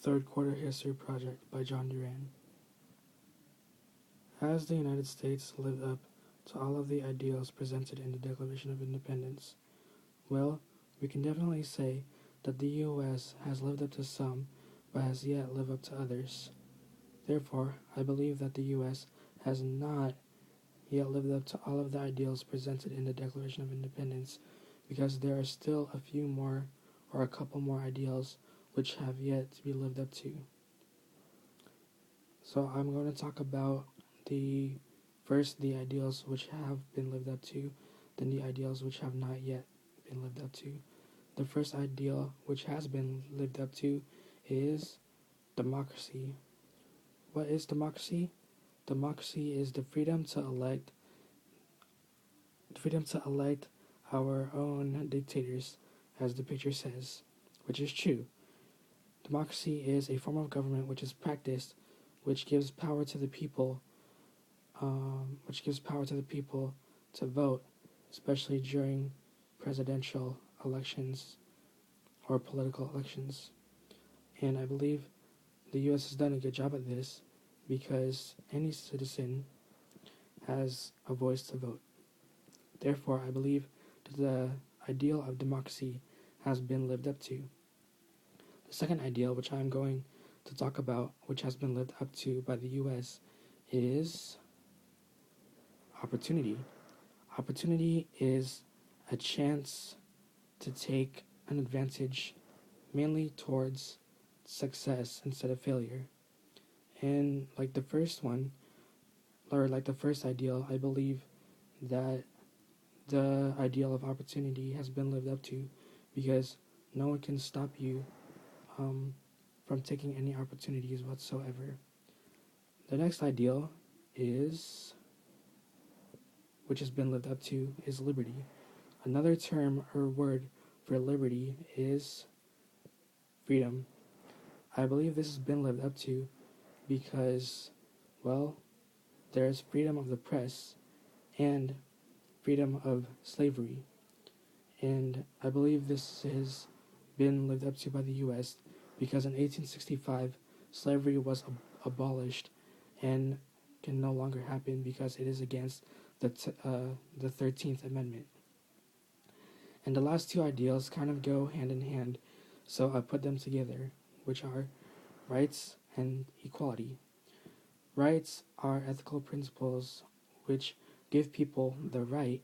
Third Quarter History Project by John Duran. Has the United States lived up to all of the ideals presented in the Declaration of Independence? Well, we can definitely say that the U.S. has lived up to some, but has yet lived up to others. Therefore, I believe that the U.S. has not yet lived up to all of the ideals presented in the Declaration of Independence, because there are still a few more or a couple more ideals which have yet to be lived up to. So I'm going to talk about the ideals which have been lived up to, then the ideals which have not yet been lived up to. The first ideal which has been lived up to is democracy. What is democracy? Democracy is the freedom to elect our own dictators, as the picture says, which is true. Democracy is a form of government which is practiced, which gives power to the people, to vote, especially during presidential elections or political elections. And I believe the U.S. has done a good job at this because any citizen has a voice to vote. Therefore, I believe that the ideal of democracy has been lived up to. The second ideal, which I'm going to talk about, which has been lived up to by the U.S., is opportunity. Opportunity is a chance to take an advantage mainly towards success instead of failure. And like the first ideal, I believe that the ideal of opportunity has been lived up to because no one can stop you from taking any opportunities whatsoever. The next ideal which has been lived up to, is liberty. Another term or word for liberty is freedom. I believe this has been lived up to because, well, there is freedom of the press and freedom of slavery. And I believe this has been lived up to by the U.S. because in 1865, slavery was abolished and can no longer happen because it is against the 13th Amendment. And the last two ideals kind of go hand in hand, so I put them together, which are rights and equality. Rights are ethical principles which give people the right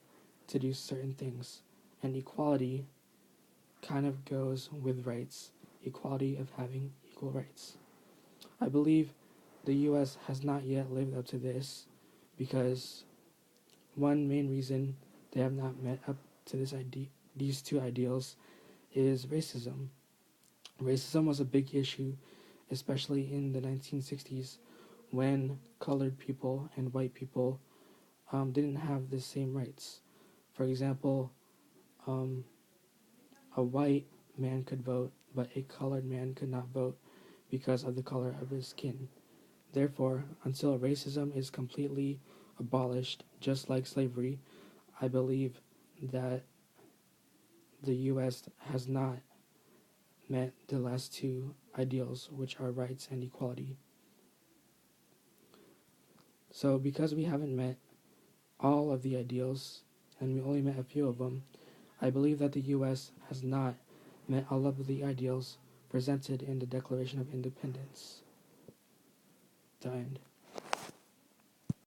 to do certain things, and equality kind of goes with rights, equality of having equal rights. I believe the U.S. has not yet lived up to this because one main reason they have not met up to these two ideals is racism. Racism was a big issue, especially in the 1960s when colored people and white people didn't have the same rights. For example, a white man could vote, but a colored man could not vote because of the color of his skin. Therefore, until racism is completely abolished, just like slavery, I believe that the U.S. has not met the last two ideals, which are rights and equality. So because we haven't met all of the ideals, and we only met a few of them, I believe that the U.S. has not met all of the ideals presented in the Declaration of Independence. The end.